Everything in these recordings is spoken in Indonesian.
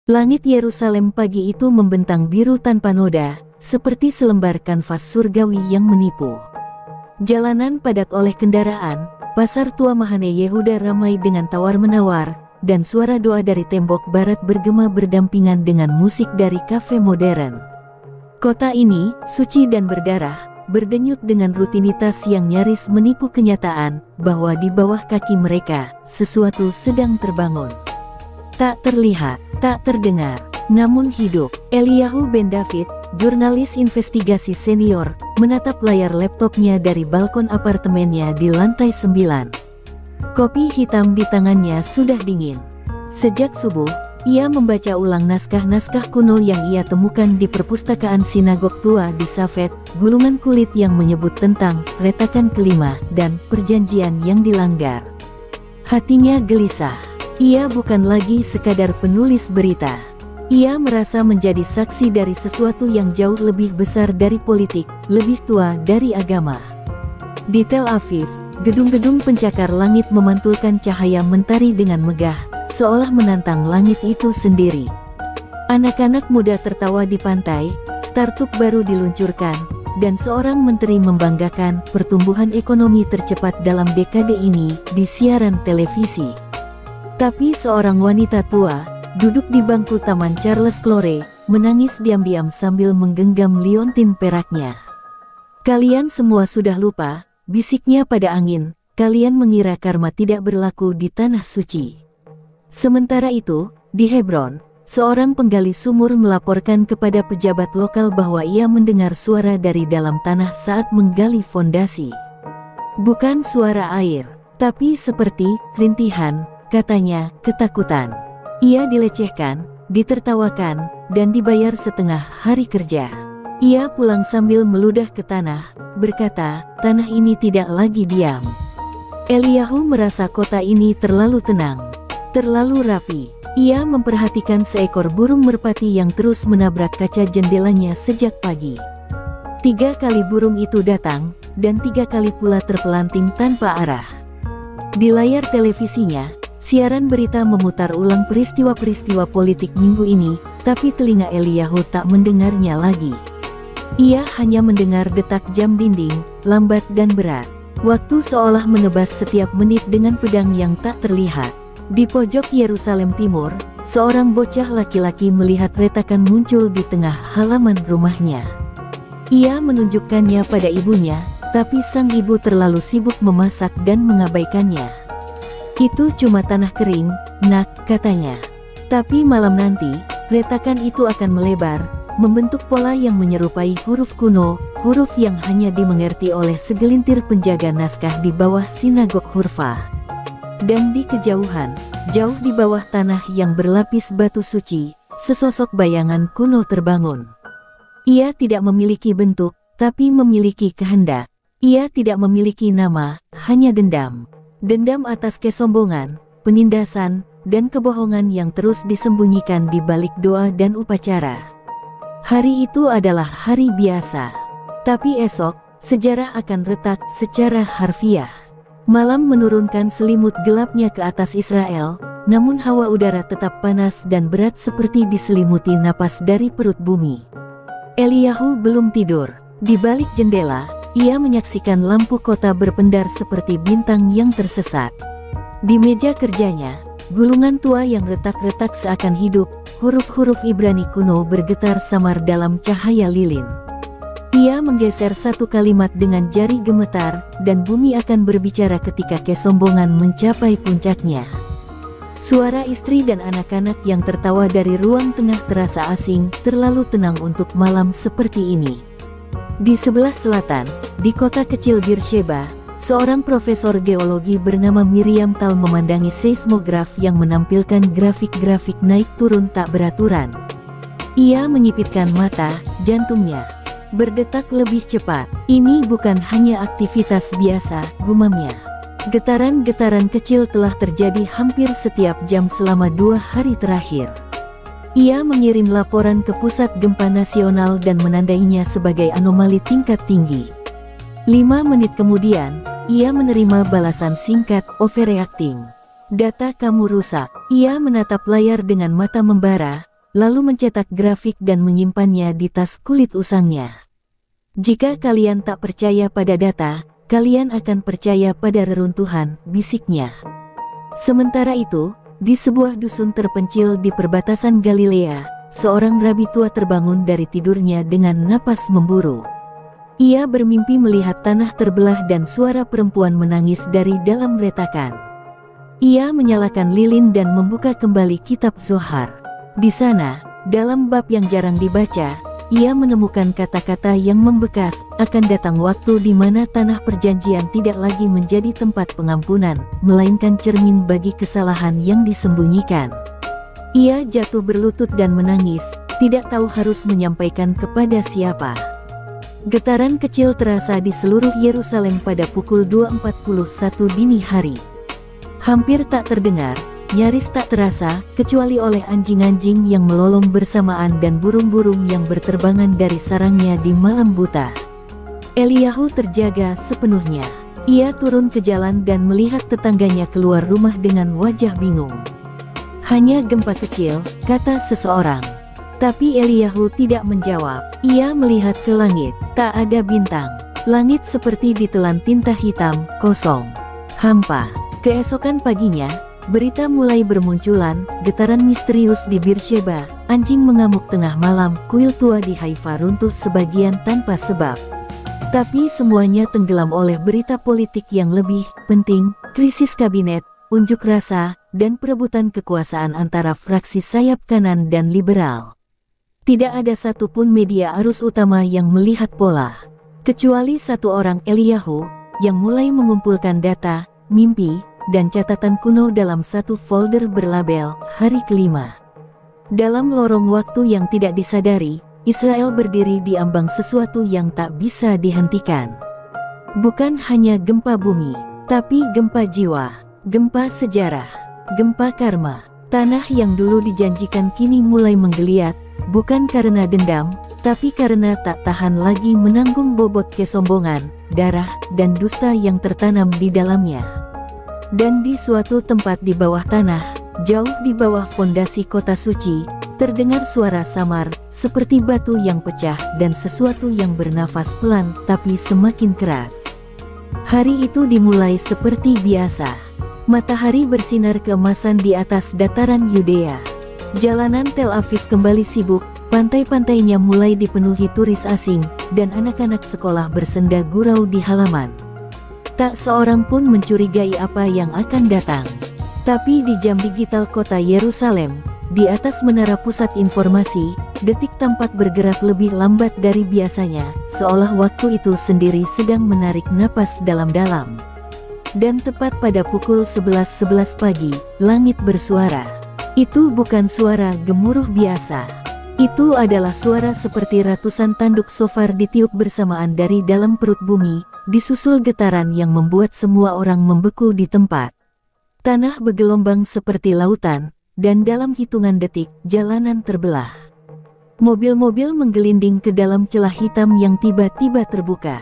Langit Yerusalem pagi itu membentang biru tanpa noda, seperti selembar kanvas surgawi yang menipu. Jalanan padat oleh kendaraan, pasar tua Mahane Yehuda ramai dengan tawar-menawar, dan suara doa dari tembok barat bergema berdampingan dengan musik dari kafe modern. Kota ini, suci dan berdarah, berdenyut dengan rutinitas yang nyaris menipu kenyataan, bahwa di bawah kaki mereka, sesuatu sedang terbangun. Tak terlihat, tak terdengar, namun hidup. Eliyahu Ben David, jurnalis investigasi senior, menatap layar laptopnya dari balkon apartemennya di lantai 9. Kopi hitam di tangannya sudah dingin. Sejak subuh, ia membaca ulang naskah-naskah kuno yang ia temukan di perpustakaan sinagog tua di Safed, gulungan kulit yang menyebut tentang retakan kelima dan perjanjian yang dilanggar. Hatinya gelisah. Ia bukan lagi sekadar penulis berita. Ia merasa menjadi saksi dari sesuatu yang jauh lebih besar dari politik, lebih tua dari agama. Di Tel Aviv, gedung-gedung pencakar langit memantulkan cahaya mentari dengan megah, seolah menantang langit itu sendiri. Anak-anak muda tertawa di pantai, startup baru diluncurkan, dan seorang menteri membanggakan pertumbuhan ekonomi tercepat dalam dekade ini di siaran televisi. Tapi seorang wanita tua, duduk di bangku Taman Charles Clore, menangis diam-diam sambil menggenggam liontin peraknya. "Kalian semua sudah lupa," bisiknya pada angin, "kalian mengira karma tidak berlaku di tanah suci." Sementara itu, di Hebron, seorang penggali sumur melaporkan kepada pejabat lokal bahwa ia mendengar suara dari dalam tanah saat menggali fondasi. Bukan suara air, tapi seperti rintihan, katanya, ketakutan. Ia dilecehkan, ditertawakan, dan dibayar setengah hari kerja. Ia pulang sambil meludah ke tanah, berkata, "Tanah ini tidak lagi diam." Eliyahu merasa kota ini terlalu tenang, terlalu rapi. Ia memperhatikan seekor burung merpati yang terus menabrak kaca jendelanya sejak pagi. 3 kali burung itu datang, dan 3 kali pula terpelanting tanpa arah. Di layar televisinya, siaran berita memutar ulang peristiwa-peristiwa politik minggu ini, tapi telinga Eliyahu tak mendengarnya lagi. Ia hanya mendengar detak jam dinding, lambat dan berat. Waktu seolah menebas setiap menit dengan pedang yang tak terlihat. Di pojok Yerusalem Timur, seorang bocah laki-laki melihat retakan muncul di tengah halaman rumahnya. Ia menunjukkannya pada ibunya, tapi sang ibu terlalu sibuk memasak dan mengabaikannya. "Itu cuma tanah kering, nak," katanya. Tapi malam nanti, retakan itu akan melebar, membentuk pola yang menyerupai huruf kuno, huruf yang hanya dimengerti oleh segelintir penjaga naskah di bawah sinagog Hurfa. Dan di kejauhan, jauh di bawah tanah yang berlapis batu suci, sesosok bayangan kuno terbangun. Ia tidak memiliki bentuk, tapi memiliki kehendak. Ia tidak memiliki nama, hanya dendam. Dendam atas kesombongan, penindasan, dan kebohongan yang terus disembunyikan di balik doa dan upacara. Hari itu adalah hari biasa. Tapi esok, sejarah akan retak secara harfiah. Malam menurunkan selimut gelapnya ke atas Israel, namun hawa udara tetap panas dan berat seperti diselimuti napas dari perut bumi. Eliyahu belum tidur. Di balik jendela, ia menyaksikan lampu kota berpendar seperti bintang yang tersesat. Di meja kerjanya, gulungan tua yang retak-retak seakan hidup, huruf-huruf Ibrani kuno bergetar samar dalam cahaya lilin. Ia menggeser satu kalimat dengan jari gemetar, dan bumi akan berbicara ketika kesombongan mencapai puncaknya. Suara istri dan anak-anak yang tertawa dari ruang tengah terasa asing, terlalu tenang untuk malam seperti ini. Di sebelah selatan, di kota kecil Beersheba, seorang profesor geologi bernama Miriam Tal memandangi seismograf yang menampilkan grafik-grafik naik turun tak beraturan. Ia menyipitkan mata, jantungnya berdetak lebih cepat. "Ini bukan hanya aktivitas biasa," gumamnya. Getaran-getaran kecil telah terjadi hampir setiap jam selama 2 hari terakhir. Ia mengirim laporan ke Pusat Gempa Nasional dan menandainya sebagai anomali tingkat tinggi. 5 menit kemudian, ia menerima balasan singkat, "Overreacting. Data kamu rusak." Ia menatap layar dengan mata membara, lalu mencetak grafik dan menyimpannya di tas kulit usangnya. Jika kalian tak percaya pada data, kalian akan percaya pada reruntuhan, bisiknya. Sementara itu, di sebuah dusun terpencil di perbatasan Galilea, seorang rabi tua terbangun dari tidurnya dengan napas memburu. Ia bermimpi melihat tanah terbelah dan suara perempuan menangis dari dalam retakan. Ia menyalakan lilin dan membuka kembali kitab Zohar. Di sana, dalam bab yang jarang dibaca, ia menemukan kata-kata yang membekas, akan datang waktu di mana tanah perjanjian tidak lagi menjadi tempat pengampunan, melainkan cermin bagi kesalahan yang disembunyikan. Ia jatuh berlutut dan menangis, tidak tahu harus menyampaikan kepada siapa. Getaran kecil terasa di seluruh Yerusalem pada pukul 2.41 dini hari. Hampir tak terdengar, nyaris tak terasa, kecuali oleh anjing-anjing yang melolong bersamaan dan burung-burung yang berterbangan dari sarangnya di malam buta. Eliyahu terjaga sepenuhnya. Ia turun ke jalan dan melihat tetangganya keluar rumah dengan wajah bingung. "Hanya gempa kecil," kata seseorang. Tapi Eliyahu tidak menjawab. Ia melihat ke langit, tak ada bintang. Langit seperti ditelan tinta hitam, kosong, hampa. Keesokan paginya, berita mulai bermunculan, getaran misterius di Beersheba, anjing mengamuk tengah malam, kuil tua di Haifa runtuh sebagian tanpa sebab. Tapi semuanya tenggelam oleh berita politik yang lebih penting, krisis kabinet, unjuk rasa, dan perebutan kekuasaan antara fraksi sayap kanan dan liberal. Tidak ada satupun media arus utama yang melihat pola, kecuali satu orang, Eliyahu, yang mulai mengumpulkan data, mimpi, dan catatan kuno dalam satu folder berlabel Hari Kelima. Dalam lorong waktu yang tidak disadari, Israel berdiri di ambang sesuatu yang tak bisa dihentikan. Bukan hanya gempa bumi, tapi gempa jiwa, gempa sejarah, gempa karma. Tanah yang dulu dijanjikan kini mulai menggeliat, bukan karena dendam, tapi karena tak tahan lagi menanggung bobot kesombongan, darah, dan dusta yang tertanam di dalamnya. Dan di suatu tempat di bawah tanah, jauh di bawah fondasi kota suci, terdengar suara samar, seperti batu yang pecah dan sesuatu yang bernafas pelan tapi semakin keras. Hari itu dimulai seperti biasa. Matahari bersinar keemasan di atas dataran Yudea. Jalanan Tel Aviv kembali sibuk, pantai-pantainya mulai dipenuhi turis asing, dan anak-anak sekolah bersenda gurau di halaman. Tak seorang pun mencurigai apa yang akan datang. Tapi di jam digital kota Yerusalem, di atas menara pusat informasi, detik tampak bergerak lebih lambat dari biasanya, seolah waktu itu sendiri sedang menarik napas dalam-dalam. Dan tepat pada pukul 11.11 pagi, langit bersuara. Itu bukan suara gemuruh biasa. Itu adalah suara seperti ratusan tanduk shofar ditiup bersamaan dari dalam perut bumi, disusul getaran yang membuat semua orang membeku di tempat. Tanah bergelombang seperti lautan, dan dalam hitungan detik, jalanan terbelah. Mobil-mobil menggelinding ke dalam celah hitam yang tiba-tiba terbuka.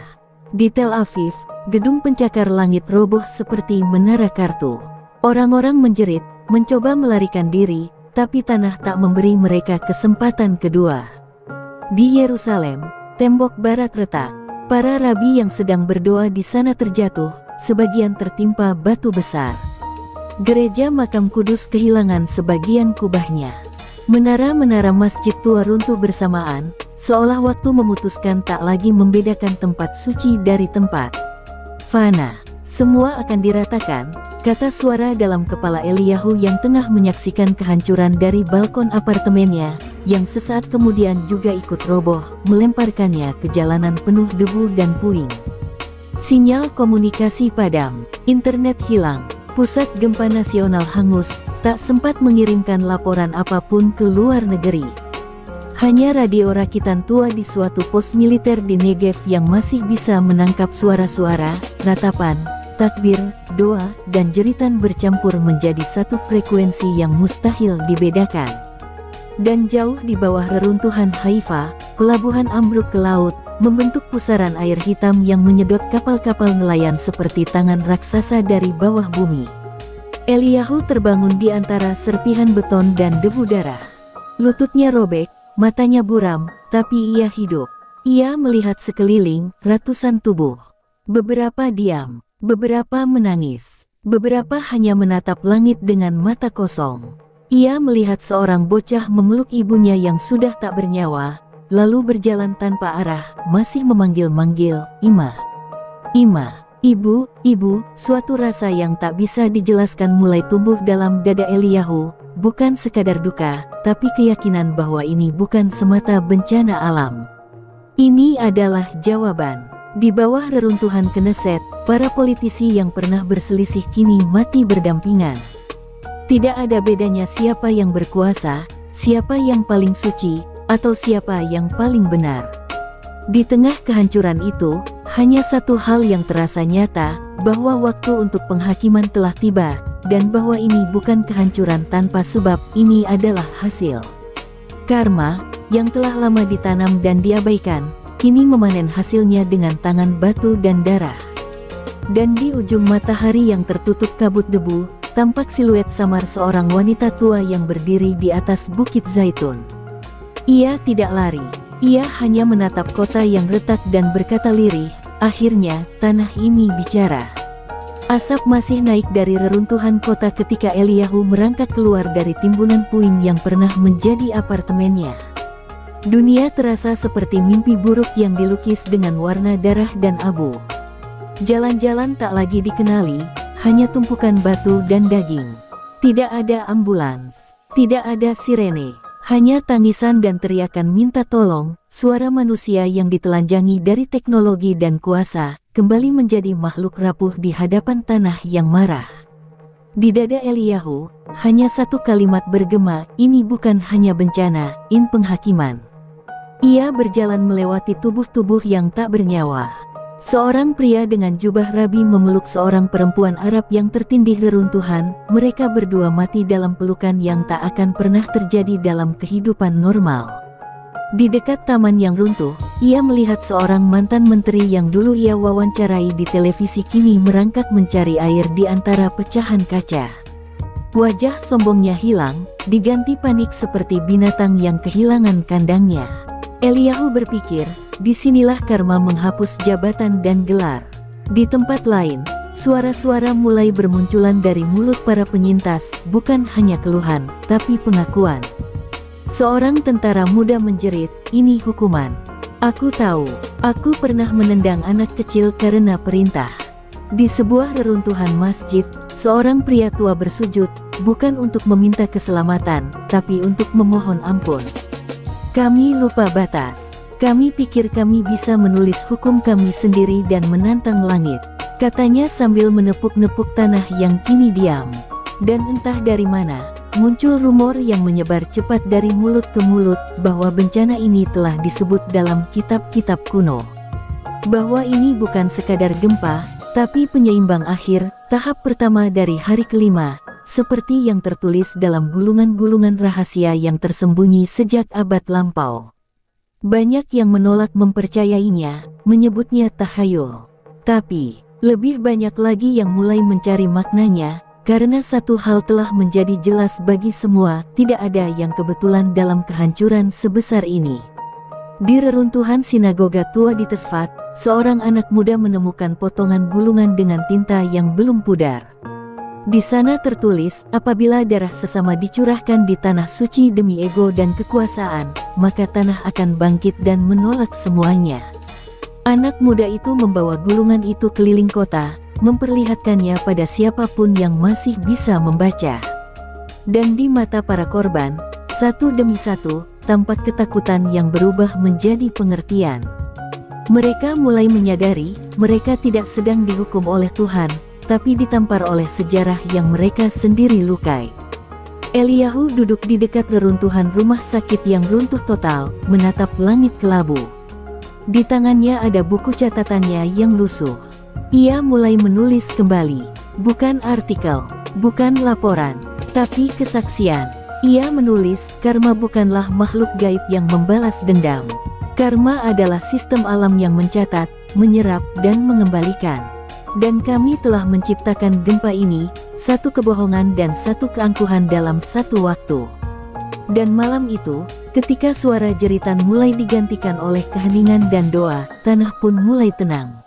Di Tel Aviv, gedung pencakar langit roboh seperti menara kartu. Orang-orang menjerit, mencoba melarikan diri, tapi tanah tak memberi mereka kesempatan kedua. Di Yerusalem, tembok barat retak. Para rabi yang sedang berdoa di sana terjatuh, sebagian tertimpa batu besar. Gereja Makam Kudus kehilangan sebagian kubahnya. Menara-menara masjid tua runtuh bersamaan, seolah waktu memutuskan tak lagi membedakan tempat suci dari tempat fana. Semua akan diratakan, kata suara dalam kepala Eliyahu yang tengah menyaksikan kehancuran dari balkon apartemennya, yang sesaat kemudian juga ikut roboh, melemparkannya ke jalanan penuh debu dan puing. Sinyal komunikasi padam, internet hilang, pusat gempa nasional hangus, tak sempat mengirimkan laporan apapun ke luar negeri. Hanya radio rakitan tua di suatu pos militer di Negev yang masih bisa menangkap suara-suara, ratapan, takbir, doa, dan jeritan bercampur menjadi satu frekuensi yang mustahil dibedakan. Dan jauh di bawah reruntuhan Haifa, pelabuhan ambruk ke laut, membentuk pusaran air hitam yang menyedot kapal-kapal nelayan seperti tangan raksasa dari bawah bumi. Eliyahu terbangun di antara serpihan beton dan debu darah. Lututnya robek, matanya buram, tapi ia hidup. Ia melihat sekeliling, ratusan tubuh. Beberapa diam, beberapa menangis, beberapa hanya menatap langit dengan mata kosong. Ia melihat seorang bocah memeluk ibunya yang sudah tak bernyawa, lalu berjalan tanpa arah, masih memanggil-manggil, "Ima, Ima, ibu, ibu." Suatu rasa yang tak bisa dijelaskan mulai tumbuh dalam dada Eliyahu, bukan sekadar duka, tapi keyakinan bahwa ini bukan semata bencana alam. Ini adalah jawaban. Di bawah reruntuhan Knesset, para politisi yang pernah berselisih kini mati berdampingan. Tidak ada bedanya siapa yang berkuasa, siapa yang paling suci, atau siapa yang paling benar. Di tengah kehancuran itu, hanya satu hal yang terasa nyata, bahwa waktu untuk penghakiman telah tiba, dan bahwa ini bukan kehancuran tanpa sebab, ini adalah hasil karma, yang telah lama ditanam dan diabaikan, kini memanen hasilnya dengan tangan batu dan darah. Dan di ujung matahari yang tertutup kabut debu, tampak siluet samar seorang wanita tua yang berdiri di atas Bukit Zaitun. Ia tidak lari, ia hanya menatap kota yang retak dan berkata lirih, "Akhirnya, tanah ini bicara." Asap masih naik dari reruntuhan kota ketika Eliyahu merangkak keluar dari timbunan puing yang pernah menjadi apartemennya. Dunia terasa seperti mimpi buruk yang dilukis dengan warna darah dan abu. Jalan-jalan tak lagi dikenali, hanya tumpukan batu dan daging. Tidak ada ambulans, tidak ada sirene, hanya tangisan dan teriakan minta tolong. Suara manusia yang ditelanjangi dari teknologi dan kuasa, kembali menjadi makhluk rapuh di hadapan tanah yang marah. Di dada Eliyahu, hanya satu kalimat bergema, "Ini bukan hanya bencana, ini penghakiman." Ia berjalan melewati tubuh-tubuh yang tak bernyawa. Seorang pria dengan jubah rabi memeluk seorang perempuan Arab yang tertindih reruntuhan. Mereka berdua mati dalam pelukan yang tak akan pernah terjadi dalam kehidupan normal. Di dekat taman yang runtuh, ia melihat seorang mantan menteri yang dulu ia wawancarai di televisi kini merangkak mencari air di antara pecahan kaca. Wajah sombongnya hilang, diganti panik seperti binatang yang kehilangan kandangnya. Eliyahu berpikir, disinilah karma menghapus jabatan dan gelar. Di tempat lain, suara-suara mulai bermunculan dari mulut para penyintas, bukan hanya keluhan, tapi pengakuan. Seorang tentara muda menjerit, "Ini hukuman. Aku tahu, aku pernah menendang anak kecil karena perintah." Di sebuah reruntuhan masjid, seorang pria tua bersujud, bukan untuk meminta keselamatan, tapi untuk memohon ampun. "Kami lupa batas. Kami pikir kami bisa menulis hukum kami sendiri dan menantang langit," katanya sambil menepuk-nepuk tanah yang kini diam. Dan entah dari mana, muncul rumor yang menyebar cepat dari mulut ke mulut, bahwa bencana ini telah disebut dalam kitab-kitab kuno. Bahwa ini bukan sekadar gempa, tapi penyeimbang akhir, tahap pertama dari hari kelima, seperti yang tertulis dalam gulungan-gulungan rahasia yang tersembunyi sejak abad lampau. Banyak yang menolak mempercayainya, menyebutnya tahayul. Tapi, lebih banyak lagi yang mulai mencari maknanya, karena satu hal telah menjadi jelas bagi semua, tidak ada yang kebetulan dalam kehancuran sebesar ini. Di reruntuhan sinagoga tua di Tesfat, seorang anak muda menemukan potongan gulungan dengan tinta yang belum pudar. Di sana tertulis, apabila darah sesama dicurahkan di tanah suci demi ego dan kekuasaan, maka tanah akan bangkit dan menolak semuanya. Anak muda itu membawa gulungan itu keliling kota, memperlihatkannya pada siapapun yang masih bisa membaca. Dan di mata para korban, satu demi satu, tampak ketakutan yang berubah menjadi pengertian. Mereka mulai menyadari, mereka tidak sedang dihukum oleh Tuhan, tapi ditampar oleh sejarah yang mereka sendiri lukai. Eliyahu duduk di dekat reruntuhan rumah sakit yang runtuh total, menatap langit kelabu. Di tangannya ada buku catatannya yang lusuh. Ia mulai menulis kembali, bukan artikel, bukan laporan, tapi kesaksian. Ia menulis, karma bukanlah makhluk gaib yang membalas dendam. Karma adalah sistem alam yang mencatat, menyerap, dan mengembalikan. Dan kami telah menciptakan gempa ini, satu kebohongan dan satu keangkuhan dalam satu waktu. Dan malam itu, ketika suara jeritan mulai digantikan oleh keheningan dan doa, tanah pun mulai tenang.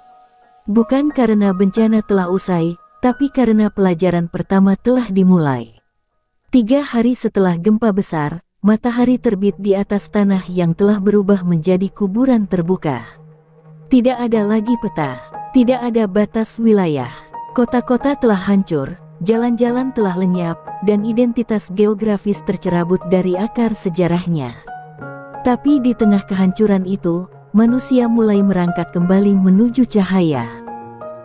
Bukan karena bencana telah usai, tapi karena pelajaran pertama telah dimulai. 3 hari setelah gempa besar, matahari terbit di atas tanah yang telah berubah menjadi kuburan terbuka. Tidak ada lagi peta, tidak ada batas wilayah. Kota-kota telah hancur, jalan-jalan telah lenyap, dan identitas geografis tercerabut dari akar sejarahnya. Tapi di tengah kehancuran itu, manusia mulai merangkak kembali menuju cahaya.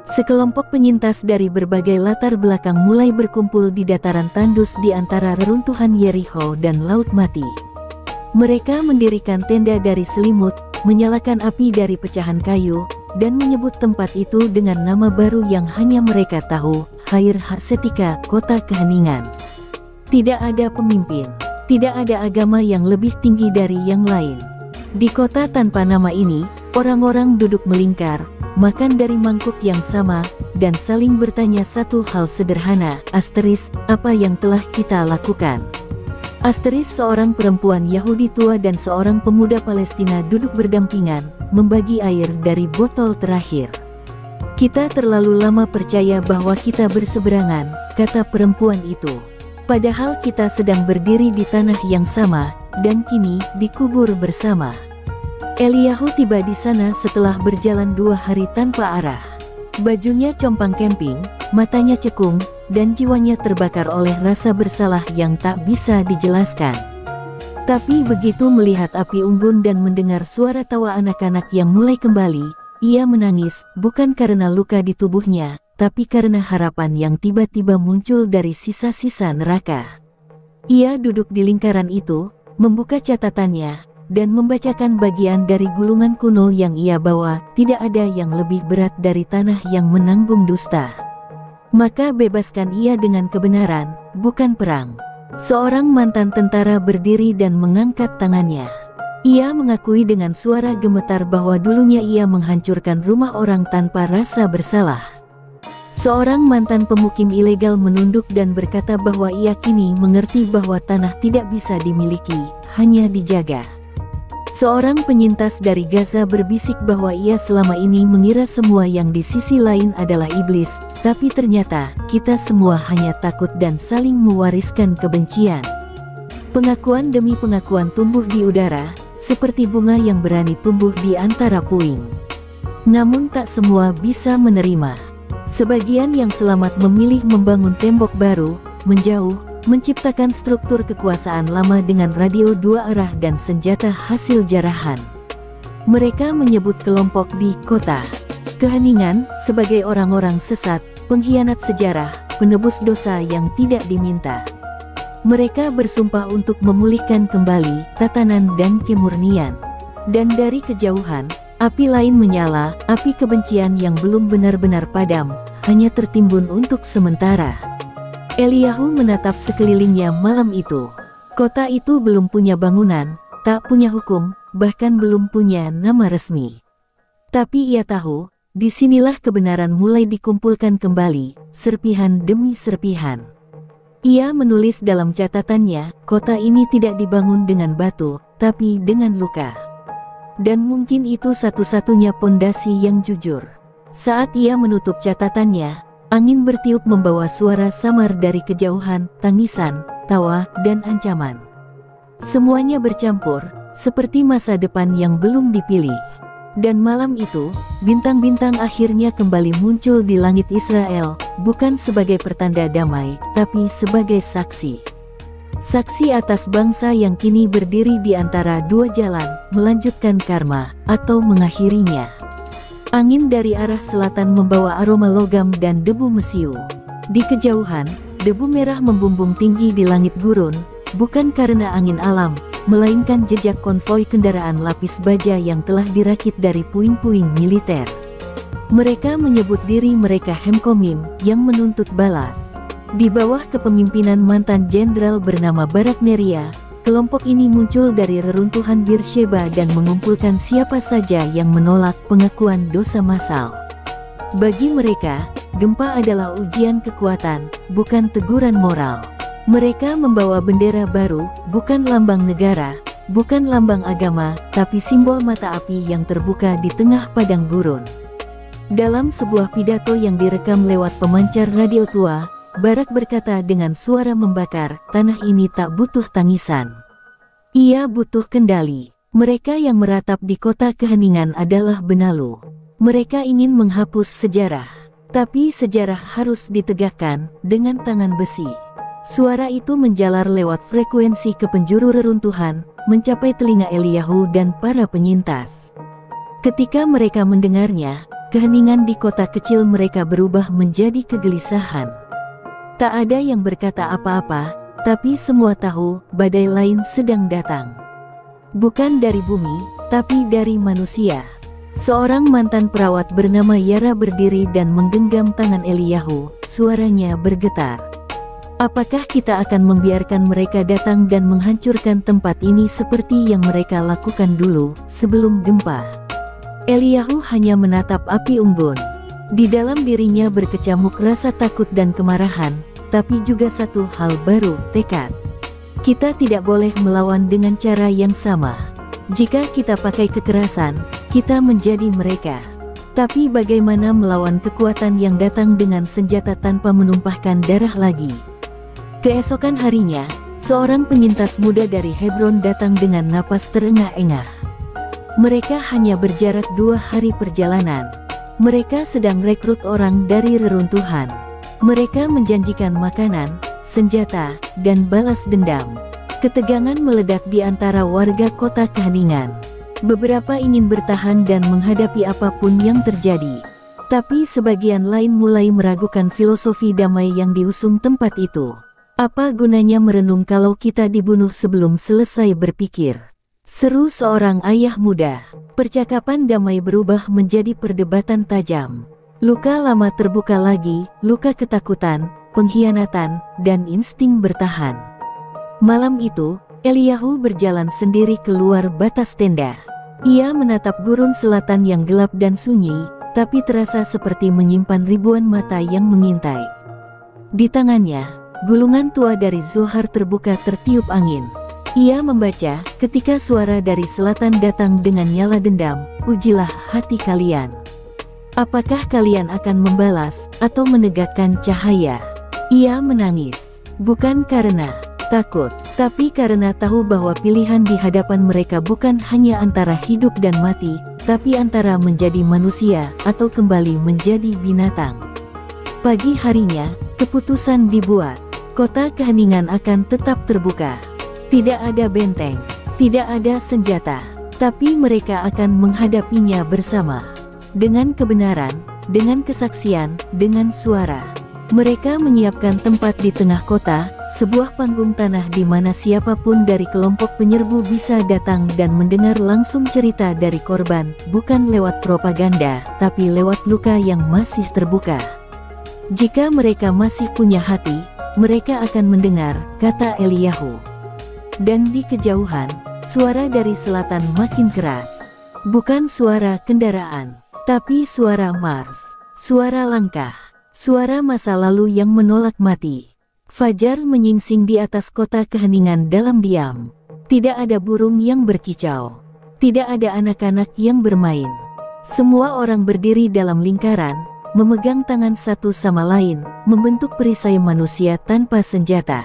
Sekelompok penyintas dari berbagai latar belakang mulai berkumpul di dataran tandus di antara reruntuhan Yerikho dan Laut Mati. Mereka mendirikan tenda dari selimut, menyalakan api dari pecahan kayu, dan menyebut tempat itu dengan nama baru yang hanya mereka tahu, Hair Hasetika, Kota Keheningan. Tidak ada pemimpin, tidak ada agama yang lebih tinggi dari yang lain. Di kota tanpa nama ini, orang-orang duduk melingkar, makan dari mangkuk yang sama, dan saling bertanya satu hal sederhana, Asteris, apa yang telah kita lakukan? Asteris, seorang perempuan Yahudi tua dan seorang pemuda Palestina duduk berdampingan, membagi air dari botol terakhir. Kita terlalu lama percaya bahwa kita berseberangan, kata perempuan itu. Padahal kita sedang berdiri di tanah yang sama, dan kini dikubur bersama. Eliyahu tiba di sana setelah berjalan 2 hari tanpa arah. Bajunya compang camping, matanya cekung, dan jiwanya terbakar oleh rasa bersalah yang tak bisa dijelaskan. Tapi begitu melihat api unggun dan mendengar suara tawa anak-anak yang mulai kembali, ia menangis, bukan karena luka di tubuhnya, tapi karena harapan yang tiba-tiba muncul dari sisa-sisa neraka. Ia duduk di lingkaran itu, membuka catatannya, dan membacakan bagian dari gulungan kuno yang ia bawa. Tidak ada yang lebih berat dari tanah yang menanggung dusta. Maka bebaskan ia dengan kebenaran, bukan perang. Seorang mantan tentara berdiri dan mengangkat tangannya. Ia mengakui dengan suara gemetar bahwa dulunya ia menghancurkan rumah orang tanpa rasa bersalah. Seorang mantan pemukim ilegal menunduk dan berkata bahwa ia kini mengerti bahwa tanah tidak bisa dimiliki, hanya dijaga. Seorang penyintas dari Gaza berbisik bahwa ia selama ini mengira semua yang di sisi lain adalah iblis, tapi ternyata kita semua hanya takut dan saling mewariskan kebencian. Pengakuan demi pengakuan tumbuh di udara, seperti bunga yang berani tumbuh di antara puing. Namun tak semua bisa menerima. Sebagian yang selamat memilih membangun tembok baru, menjauh, menciptakan struktur kekuasaan lama dengan radio 2 arah dan senjata hasil jarahan. Mereka menyebut kelompok di Kota Keheningan sebagai orang-orang sesat, pengkhianat sejarah, penebus dosa yang tidak diminta. Mereka bersumpah untuk memulihkan kembali tatanan dan kemurnian. Dan dari kejauhan, api lain menyala, api kebencian yang belum benar-benar padam, hanya tertimbun untuk sementara. Eliyahu menatap sekelilingnya malam itu. Kota itu belum punya bangunan, tak punya hukum, bahkan belum punya nama resmi. Tapi ia tahu, disinilah kebenaran mulai dikumpulkan kembali, serpihan demi serpihan. Ia menulis dalam catatannya, kota ini tidak dibangun dengan batu, tapi dengan luka. Dan mungkin itu satu-satunya pondasi yang jujur. Saat ia menutup catatannya, angin bertiup membawa suara samar dari kejauhan, tangisan, tawa, dan ancaman. Semuanya bercampur, seperti masa depan yang belum dipilih. Dan malam itu, bintang-bintang akhirnya kembali muncul di langit Israel, bukan sebagai pertanda damai, tapi sebagai saksi. Saksi atas bangsa yang kini berdiri di antara 2 jalan, melanjutkan karma, atau mengakhirinya. Angin dari arah selatan membawa aroma logam dan debu mesiu. Di kejauhan, debu merah membumbung tinggi di langit gurun, bukan karena angin alam, melainkan jejak konvoi kendaraan lapis baja yang telah dirakit dari puing-puing militer. Mereka menyebut diri mereka Hemkomim, yang menuntut balas. Di bawah kepemimpinan mantan jenderal bernama Barak Neria, kelompok ini muncul dari reruntuhan Beersheba dan mengumpulkan siapa saja yang menolak pengakuan dosa massal. Bagi mereka, gempa adalah ujian kekuatan, bukan teguran moral. Mereka membawa bendera baru, bukan lambang negara, bukan lambang agama, tapi simbol mata api yang terbuka di tengah padang gurun. Dalam sebuah pidato yang direkam lewat pemancar radio tua, Barak berkata dengan suara membakar, "Tanah ini tak butuh tangisan. Ia butuh kendali." Mereka yang meratap di kota keheningan adalah Benalu. Mereka ingin menghapus sejarah. Tapi sejarah harus ditegakkan dengan tangan besi. Suara itu menjalar lewat frekuensi ke penjuru reruntuhan, mencapai telinga Eliyahu dan para penyintas. Ketika mereka mendengarnya, keheningan di kota kecil mereka berubah menjadi kegelisahan. Tak ada yang berkata apa-apa, tapi semua tahu badai lain sedang datang. Bukan dari bumi, tapi dari manusia. Seorang mantan perawat bernama Yara berdiri dan menggenggam tangan Eliyahu, suaranya bergetar. Apakah kita akan membiarkan mereka datang dan menghancurkan tempat ini seperti yang mereka lakukan dulu, sebelum gempa? Eliyahu hanya menatap api unggun. Di dalam dirinya berkecamuk rasa takut dan kemarahan, tapi juga satu hal baru, tekad. Kita tidak boleh melawan dengan cara yang sama. Jika kita pakai kekerasan, kita menjadi mereka. Tapi bagaimana melawan kekuatan yang datang dengan senjata tanpa menumpahkan darah lagi? Keesokan harinya, seorang penyintas muda dari Hebron datang dengan napas terengah-engah. Mereka hanya berjarak 2 hari perjalanan. Mereka sedang rekrut orang dari reruntuhan. Mereka menjanjikan makanan, senjata, dan balas dendam. Ketegangan meledak di antara warga kota keheningan. Beberapa ingin bertahan dan menghadapi apapun yang terjadi. Tapi sebagian lain mulai meragukan filosofi damai yang diusung tempat itu. Apa gunanya merenung kalau kita dibunuh sebelum selesai berpikir? Seru seorang ayah muda. Percakapan damai berubah menjadi perdebatan tajam. Luka lama terbuka lagi, luka ketakutan, pengkhianatan, dan insting bertahan. Malam itu, Eliyahu berjalan sendiri keluar batas tenda. Ia menatap gurun selatan yang gelap dan sunyi, tapi terasa seperti menyimpan ribuan mata yang mengintai. Di tangannya, gulungan tua dari Zohar terbuka tertiup angin. Ia membaca, ketika suara dari selatan datang dengan nyala dendam, "Ujilah hati kalian. Apakah kalian akan membalas, atau menegakkan cahaya?" Ia menangis, bukan karena takut, tapi karena tahu bahwa pilihan di hadapan mereka bukan hanya antara hidup dan mati, tapi antara menjadi manusia, atau kembali menjadi binatang. Pagi harinya, keputusan dibuat. Kota keheningan akan tetap terbuka. Tidak ada benteng, tidak ada senjata, tapi mereka akan menghadapinya bersama. Dengan kebenaran, dengan kesaksian, dengan suara. Mereka menyiapkan tempat di tengah kota, sebuah panggung tanah di mana siapapun dari kelompok penyerbu bisa datang dan mendengar langsung cerita dari korban, bukan lewat propaganda, tapi lewat luka yang masih terbuka. Jika mereka masih punya hati, mereka akan mendengar, kata Eliyahu. Dan di kejauhan, suara dari selatan makin keras. Bukan suara kendaraan, tapi suara Mars, suara langkah, suara masa lalu yang menolak mati. Fajar menyingsing di atas kota keheningan dalam diam. Tidak ada burung yang berkicau. Tidak ada anak-anak yang bermain. Semua orang berdiri dalam lingkaran, memegang tangan satu sama lain, membentuk perisai manusia tanpa senjata.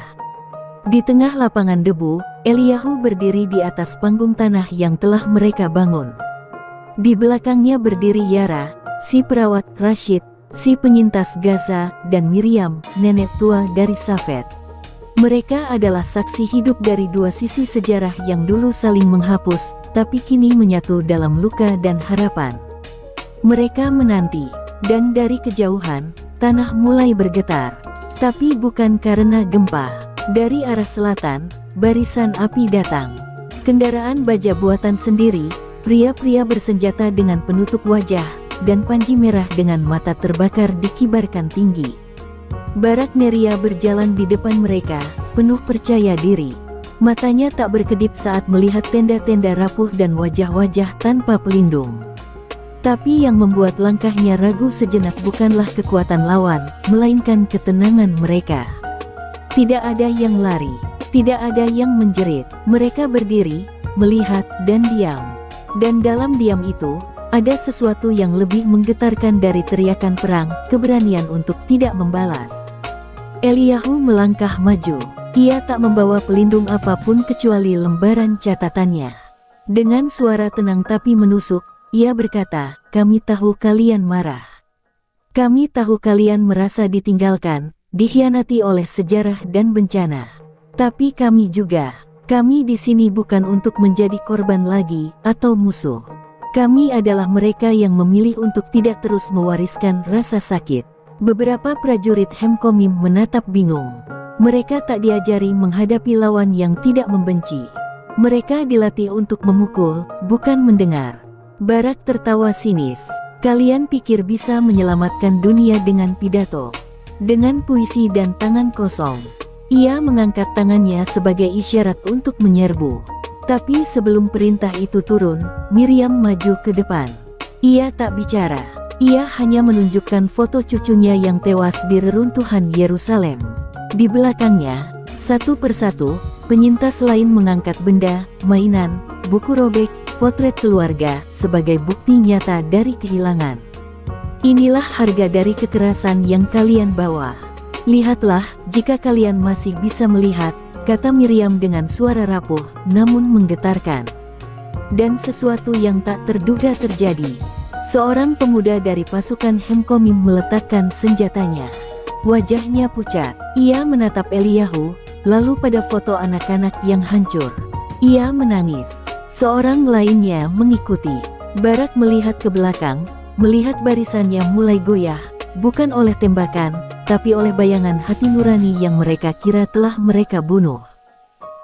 Di tengah lapangan debu, Eliyahu berdiri di atas panggung tanah yang telah mereka bangun. Di belakangnya berdiri Yara, si perawat, Rashid, si penyintas Gaza, dan Miriam, nenek tua dari Safed. Mereka adalah saksi hidup dari dua sisi sejarah yang dulu saling menghapus, tapi kini menyatu dalam luka dan harapan. Mereka menanti, dan dari kejauhan, tanah mulai bergetar. Tapi bukan karena gempa. Dari arah selatan, barisan api datang. Kendaraan baja buatan sendiri, pria-pria bersenjata dengan penutup wajah, dan panji merah dengan mata terbakar dikibarkan tinggi. Barak Neria berjalan di depan mereka, penuh percaya diri. Matanya tak berkedip saat melihat tenda-tenda rapuh dan wajah-wajah tanpa pelindung. Tapi yang membuat langkahnya ragu sejenak bukanlah kekuatan lawan, melainkan ketenangan mereka. Tidak ada yang lari, tidak ada yang menjerit. Mereka berdiri, melihat, dan diam. Dan dalam diam itu, ada sesuatu yang lebih menggetarkan dari teriakan perang, keberanian untuk tidak membalas. Eliyahu melangkah maju. Ia tak membawa pelindung apapun kecuali lembaran catatannya. Dengan suara tenang tapi menusuk, ia berkata, "Kami tahu kalian marah. Kami tahu kalian merasa ditinggalkan, dikhianati oleh sejarah dan bencana. Tapi kami juga. Kami di sini bukan untuk menjadi korban lagi, atau musuh. Kami adalah mereka yang memilih untuk tidak terus mewariskan rasa sakit." Beberapa prajurit Hemkomim menatap bingung. Mereka tak diajari menghadapi lawan yang tidak membenci. Mereka dilatih untuk memukul, bukan mendengar. Barak tertawa sinis. "Kalian pikir bisa menyelamatkan dunia dengan pidato, dengan puisi dan tangan kosong?" Ia mengangkat tangannya sebagai isyarat untuk menyerbu. Tapi sebelum perintah itu turun, Miriam maju ke depan. Ia tak bicara. Ia hanya menunjukkan foto cucunya yang tewas di reruntuhan Yerusalem. Di belakangnya, satu persatu, penyintas lain mengangkat benda, mainan, buku robek, potret keluarga, sebagai bukti nyata dari kehilangan. "Inilah harga dari kekerasan yang kalian bawa. Lihatlah, jika kalian masih bisa melihat," kata Miriam dengan suara rapuh, namun menggetarkan. Dan sesuatu yang tak terduga terjadi. Seorang pemuda dari pasukan Hemkomim meletakkan senjatanya. Wajahnya pucat. Ia menatap Eliyahu, lalu pada foto anak-anak yang hancur. Ia menangis. Seorang lainnya mengikuti. Barak melihat ke belakang, melihat barisannya mulai goyah, bukan oleh tembakan, tapi oleh bayangan hati nurani yang mereka kira telah mereka bunuh.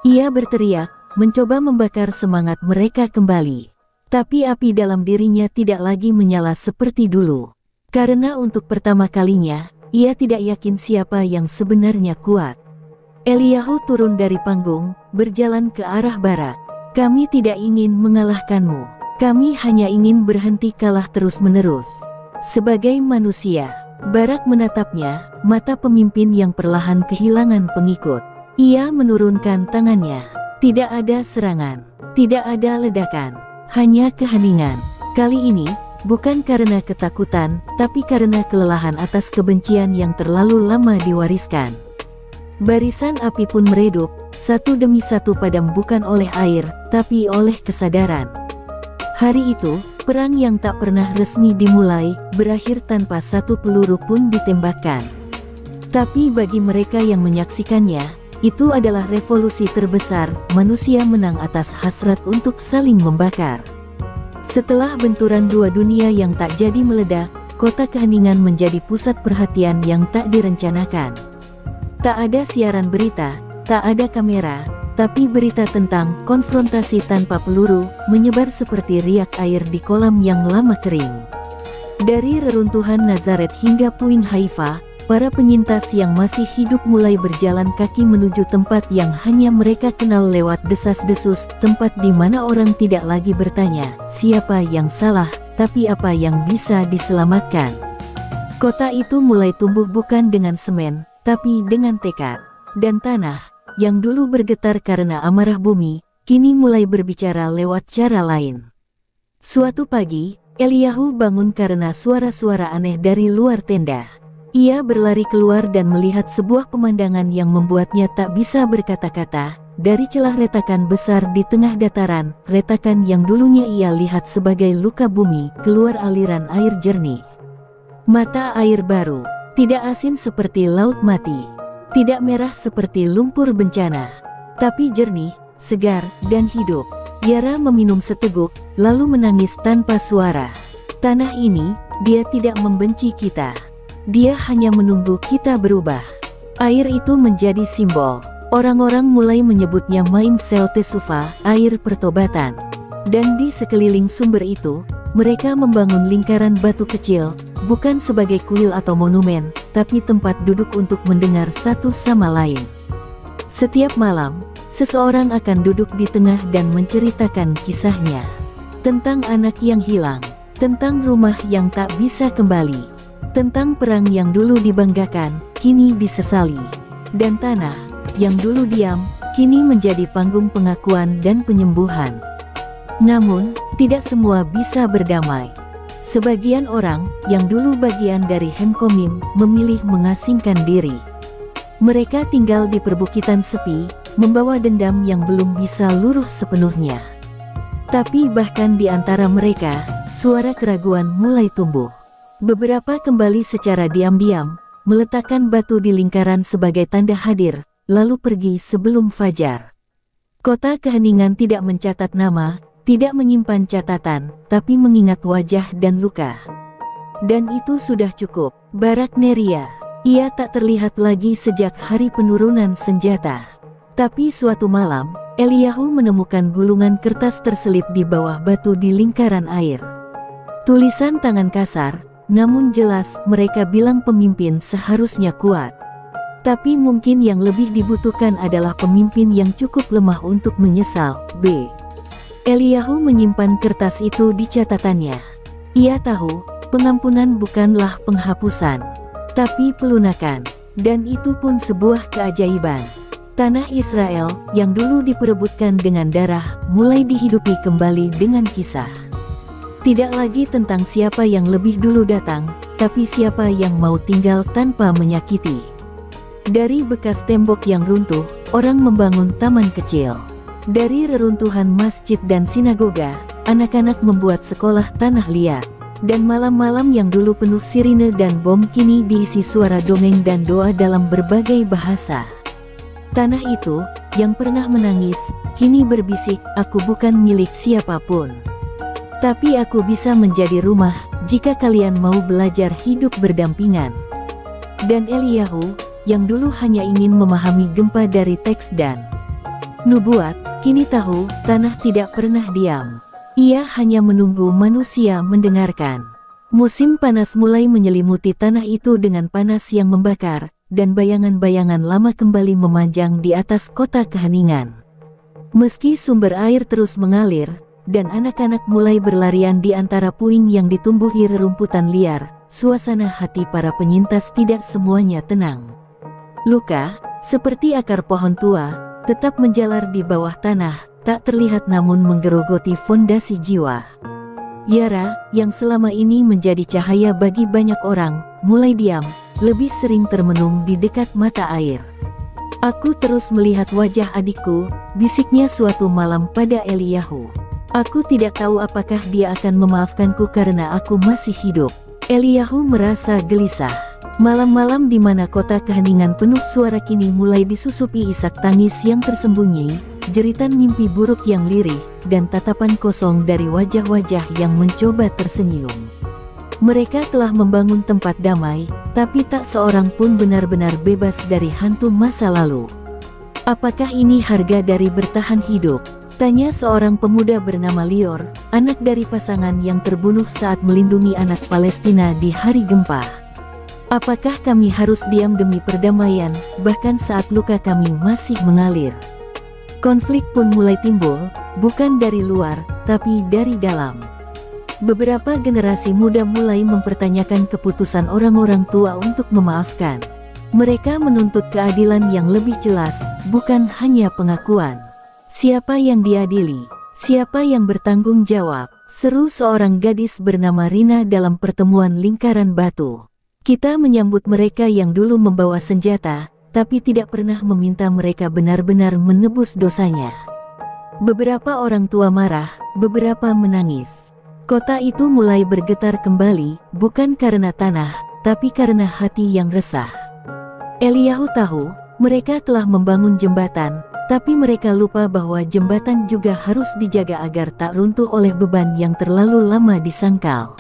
Ia berteriak, mencoba membakar semangat mereka kembali. Tapi api dalam dirinya tidak lagi menyala seperti dulu. Karena untuk pertama kalinya, ia tidak yakin siapa yang sebenarnya kuat. Eliyahu turun dari panggung, berjalan ke arah Barak. "Kami tidak ingin mengalahkanmu. Kami hanya ingin berhenti kalah terus-menerus." Sebagai manusia, Barak menatapnya, mata pemimpin yang perlahan kehilangan pengikut. Ia menurunkan tangannya. Tidak ada serangan, tidak ada ledakan, hanya keheningan. Kali ini, bukan karena ketakutan, tapi karena kelelahan atas kebencian yang terlalu lama diwariskan. Barisan api pun meredup, satu demi satu padam bukan oleh air, tapi oleh kesadaran. Hari itu, perang yang tak pernah resmi dimulai, berakhir tanpa satu peluru pun ditembakkan. Tapi bagi mereka yang menyaksikannya, itu adalah revolusi terbesar, manusia menang atas hasrat untuk saling membakar. Setelah benturan dua dunia yang tak jadi meledak, kota keheningan menjadi pusat perhatian yang tak direncanakan. Tak ada siaran berita, tak ada kamera, tapi berita tentang konfrontasi tanpa peluru, menyebar seperti riak air di kolam yang lama kering. Dari reruntuhan Nazaret hingga puing Haifa, para penyintas yang masih hidup mulai berjalan kaki menuju tempat yang hanya mereka kenal lewat desas-desus, tempat di mana orang tidak lagi bertanya, siapa yang salah, tapi apa yang bisa diselamatkan. Kota itu mulai tumbuh bukan dengan semen, tapi dengan tekad. Dan tanah, yang dulu bergetar karena amarah bumi, kini mulai berbicara lewat cara lain. Suatu pagi, Eliyahu bangun karena suara-suara aneh dari luar tenda. Ia berlari keluar dan melihat sebuah pemandangan yang membuatnya tak bisa berkata-kata. Dari celah retakan besar di tengah dataran, retakan yang dulunya ia lihat sebagai luka bumi, keluar aliran air jernih. Mata air baru, tidak asin seperti laut mati, tidak merah seperti lumpur bencana, tapi jernih, segar, dan hidup. Yara meminum seteguk, lalu menangis tanpa suara. Tanah ini, dia tidak membenci kita. Dia hanya menunggu kita berubah. Air itu menjadi simbol. Orang-orang mulai menyebutnya Maim Sel Tesufa, air pertobatan. Dan di sekeliling sumber itu, mereka membangun lingkaran batu kecil, bukan sebagai kuil atau monumen, tapi tempat duduk untuk mendengar satu sama lain. Setiap malam, seseorang akan duduk di tengah dan menceritakan kisahnya. Tentang anak yang hilang, tentang rumah yang tak bisa kembali, tentang perang yang dulu dibanggakan, kini disesali. Dan tanah, yang dulu diam, kini menjadi panggung pengakuan dan penyembuhan. Namun, tidak semua bisa berdamai. Sebagian orang, yang dulu bagian dari Hemkomim, memilih mengasingkan diri. Mereka tinggal di perbukitan sepi, membawa dendam yang belum bisa luruh sepenuhnya. Tapi bahkan di antara mereka, suara keraguan mulai tumbuh. Beberapa kembali secara diam-diam, meletakkan batu di lingkaran sebagai tanda hadir, lalu pergi sebelum fajar. Kota Keheningan tidak mencatat nama, tidak menyimpan catatan, tapi mengingat wajah dan luka. Dan itu sudah cukup. Barak Neria. Ia tak terlihat lagi sejak hari penurunan senjata. Tapi suatu malam, Eliyahu menemukan gulungan kertas terselip di bawah batu di lingkaran air. Tulisan tangan kasar, namun jelas mereka bilang pemimpin seharusnya kuat. Tapi mungkin yang lebih dibutuhkan adalah pemimpin yang cukup lemah untuk menyesal. B. Eliyahu menyimpan kertas itu di catatannya. Ia tahu, pengampunan bukanlah penghapusan, tapi pelunakan. Dan itu pun sebuah keajaiban. Tanah Israel, yang dulu diperebutkan dengan darah, mulai dihidupi kembali dengan kisah. Tidak lagi tentang siapa yang lebih dulu datang, tapi siapa yang mau tinggal tanpa menyakiti. Dari bekas tembok yang runtuh, orang membangun taman kecil. Dari reruntuhan masjid dan sinagoga, anak-anak membuat sekolah tanah liat. Dan malam-malam yang dulu penuh sirine dan bom kini diisi suara dongeng dan doa dalam berbagai bahasa. Tanah itu, yang pernah menangis, kini berbisik, "Aku bukan milik siapapun. Tapi aku bisa menjadi rumah, jika kalian mau belajar hidup berdampingan." Dan Eliyahu, yang dulu hanya ingin memahami gempa dari teks dan nubuat, kini tahu, tanah tidak pernah diam. Ia hanya menunggu manusia mendengarkan. Musim panas mulai menyelimuti tanah itu dengan panas yang membakar, dan bayangan-bayangan lama kembali memanjang di atas kota Keheningan. Meski sumber air terus mengalir, dan anak-anak mulai berlarian di antara puing yang ditumbuhi rerumputan liar, suasana hati para penyintas tidak semuanya tenang. Luka, seperti akar pohon tua, tetap menjalar di bawah tanah, tak terlihat namun menggerogoti fondasi jiwa. Yara, yang selama ini menjadi cahaya bagi banyak orang, mulai diam, lebih sering termenung di dekat mata air. "Aku terus melihat wajah adikku," bisiknya suatu malam pada Eliyahu. "Aku tidak tahu apakah dia akan memaafkanku karena aku masih hidup." Eliyahu merasa gelisah. Malam-malam di mana kota Keheningan penuh suara kini mulai disusupi isak tangis yang tersembunyi, jeritan mimpi buruk yang lirih, dan tatapan kosong dari wajah-wajah yang mencoba tersenyum. Mereka telah membangun tempat damai, tapi tak seorang pun benar-benar bebas dari hantu masa lalu. "Apakah ini harga dari bertahan hidup?" tanya seorang pemuda bernama Lior, anak dari pasangan yang terbunuh saat melindungi anak Palestina di hari gempa. "Apakah kami harus diam demi perdamaian, bahkan saat luka kami masih mengalir?" Konflik pun mulai timbul, bukan dari luar, tapi dari dalam. Beberapa generasi muda mulai mempertanyakan keputusan orang-orang tua untuk memaafkan. Mereka menuntut keadilan yang lebih jelas, bukan hanya pengakuan. "Siapa yang diadili? Siapa yang bertanggung jawab?" seru seorang gadis bernama Rina dalam pertemuan lingkaran batu. "Kita menyambut mereka yang dulu membawa senjata, tapi tidak pernah meminta mereka benar-benar menebus dosanya." Beberapa orang tua marah, beberapa menangis. Kota itu mulai bergetar kembali, bukan karena tanah, tapi karena hati yang resah. Eliyahu tahu, mereka telah membangun jembatan, tapi mereka lupa bahwa jembatan juga harus dijaga agar tak runtuh oleh beban yang terlalu lama disangkal.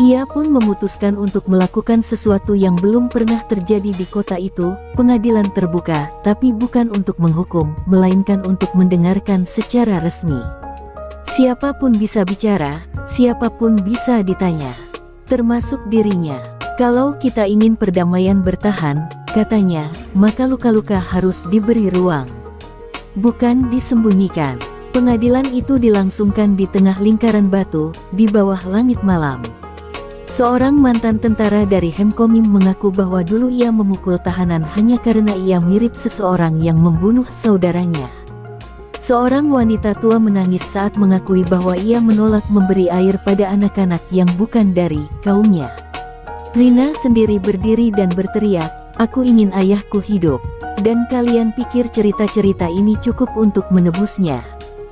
Ia pun memutuskan untuk melakukan sesuatu yang belum pernah terjadi di kota itu, pengadilan terbuka, tapi bukan untuk menghukum, melainkan untuk mendengarkan secara resmi. Siapapun bisa bicara, siapapun bisa ditanya, termasuk dirinya. "Kalau kita ingin perdamaian bertahan," katanya, "maka luka-luka harus diberi ruang, bukan disembunyikan." Pengadilan itu dilangsungkan di tengah lingkaran batu, di bawah langit malam. Seorang mantan tentara dari Hemkomim mengaku bahwa dulu ia memukul tahanan hanya karena ia mirip seseorang yang membunuh saudaranya. Seorang wanita tua menangis saat mengakui bahwa ia menolak memberi air pada anak-anak yang bukan dari kaumnya. Rina sendiri berdiri dan berteriak, "Aku ingin ayahku hidup." Dan kalian pikir cerita-cerita ini cukup untuk menebusnya?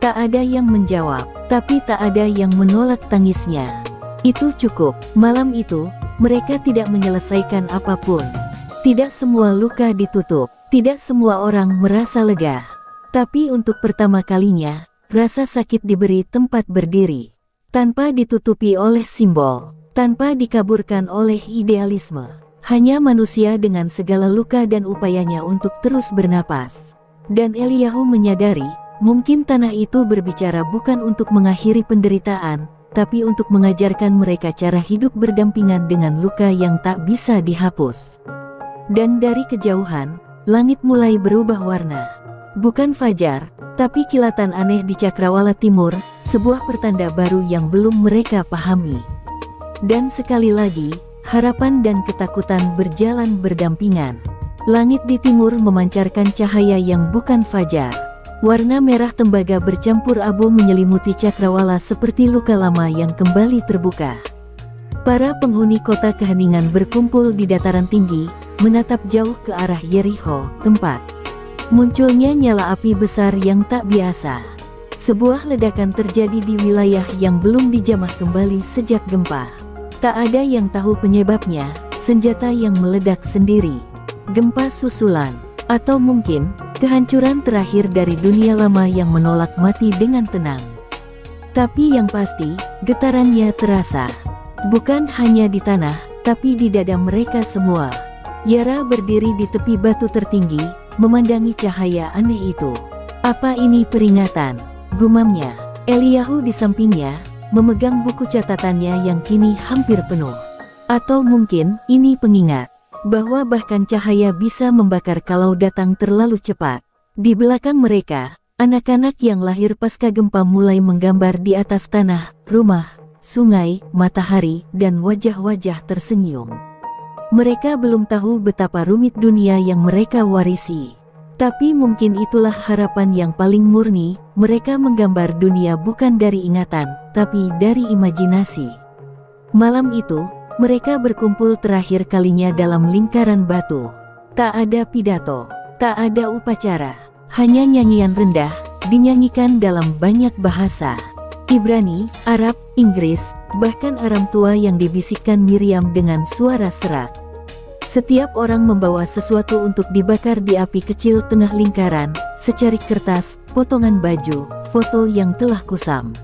Tak ada yang menjawab, tapi tak ada yang menolak tangisnya. Itu cukup. Malam itu, mereka tidak menyelesaikan apapun. Tidak semua luka ditutup, tidak semua orang merasa lega. Tapi untuk pertama kalinya, rasa sakit diberi tempat berdiri. Tanpa ditutupi oleh simbol, tanpa dikaburkan oleh idealisme. Hanya manusia dengan segala luka dan upayanya untuk terus bernapas. Dan Eliyahu menyadari, mungkin tanah itu berbicara bukan untuk mengakhiri penderitaan, tapi untuk mengajarkan mereka cara hidup berdampingan dengan luka yang tak bisa dihapus. Dan dari kejauhan, langit mulai berubah warna. Bukan fajar, tapi kilatan aneh di Cakrawala Timur, sebuah pertanda baru yang belum mereka pahami. Dan sekali lagi, harapan dan ketakutan berjalan berdampingan. Langit di timur memancarkan cahaya yang bukan fajar. Warna merah tembaga bercampur abu menyelimuti Cakrawala seperti luka lama yang kembali terbuka. Para penghuni kota keheningan berkumpul di dataran tinggi, menatap jauh ke arah Yericho, tempat munculnya nyala api besar yang tak biasa. Sebuah ledakan terjadi di wilayah yang belum dijamah kembali sejak gempa. Tak ada yang tahu penyebabnya, senjata yang meledak sendiri, gempa susulan, atau mungkin kehancuran terakhir dari dunia lama yang menolak mati dengan tenang. Tapi yang pasti, getarannya terasa. Bukan hanya di tanah, tapi di dada mereka semua. Yara berdiri di tepi batu tertinggi, memandangi cahaya aneh itu. "Apa ini peringatan?" gumamnya. Eliyahu di sampingnya, memegang buku catatannya yang kini hampir penuh. Atau mungkin, ini pengingat bahwa bahkan cahaya bisa membakar kalau datang terlalu cepat. Di belakang mereka, anak-anak yang lahir pasca gempa mulai menggambar di atas tanah, rumah, sungai, matahari, dan wajah-wajah tersenyum. Mereka belum tahu betapa rumit dunia yang mereka warisi. Tapi mungkin itulah harapan yang paling murni, mereka menggambar dunia bukan dari ingatan, tapi dari imajinasi. Malam itu, mereka berkumpul terakhir kalinya dalam lingkaran batu. Tak ada pidato, tak ada upacara, hanya nyanyian rendah, dinyanyikan dalam banyak bahasa. Ibrani, Arab, Inggris, bahkan Aram tua yang dibisikkan Miriam dengan suara serak. Setiap orang membawa sesuatu untuk dibakar di api kecil tengah lingkaran, secarik kertas, potongan baju, foto yang telah kusam.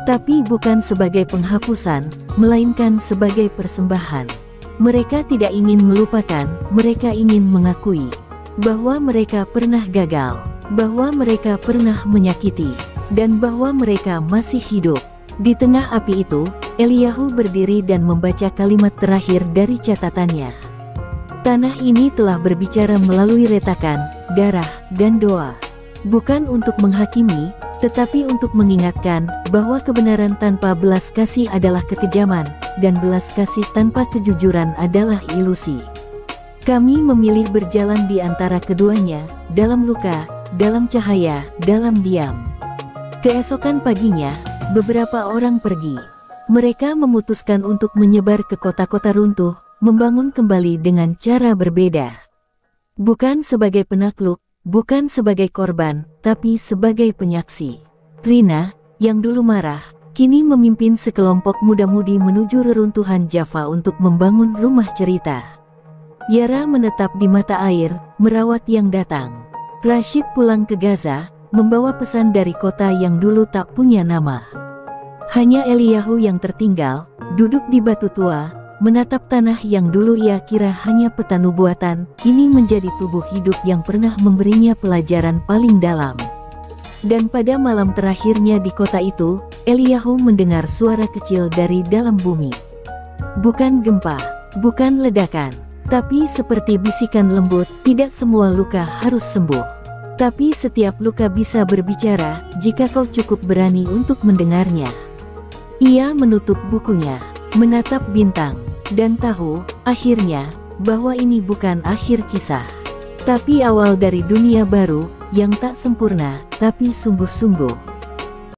Tapi bukan sebagai penghapusan, melainkan sebagai persembahan. Mereka tidak ingin melupakan, mereka ingin mengakui bahwa mereka pernah gagal, bahwa mereka pernah menyakiti, dan bahwa mereka masih hidup. Di tengah api itu, Eliyahu berdiri dan membaca kalimat terakhir dari catatannya. Tanah ini telah berbicara melalui retakan, darah, dan doa. Bukan untuk menghakimi, tetapi untuk mengingatkan bahwa kebenaran tanpa belas kasih adalah kekejaman, dan belas kasih tanpa kejujuran adalah ilusi. Kami memilih berjalan di antara keduanya, dalam luka, dalam cahaya, dalam diam. Keesokan paginya, beberapa orang pergi. Mereka memutuskan untuk menyebar ke kota-kota runtuh, membangun kembali dengan cara berbeda. Bukan sebagai penakluk, bukan sebagai korban, tapi sebagai penyaksi. Rina, yang dulu marah, kini memimpin sekelompok muda-mudi menuju reruntuhan Java untuk membangun rumah cerita. Yara menetap di mata air, merawat yang datang. Rashid pulang ke Gaza, membawa pesan dari kota yang dulu tak punya nama. Hanya Eliyahu yang tertinggal, duduk di batu tua, menatap tanah yang dulu ia kira hanya peta nubuatan, kini menjadi tubuh hidup yang pernah memberinya pelajaran paling dalam. Dan pada malam terakhirnya di kota itu, Eliyahu mendengar suara kecil dari dalam bumi. Bukan gempa, bukan ledakan, tapi seperti bisikan lembut, tidak semua luka harus sembuh. Tapi setiap luka bisa berbicara, jika kau cukup berani untuk mendengarnya. Ia menutup bukunya. menatap bintang, dan tahu, akhirnya, bahwa ini bukan akhir kisah. Tapi awal dari dunia baru, yang tak sempurna, tapi sungguh-sungguh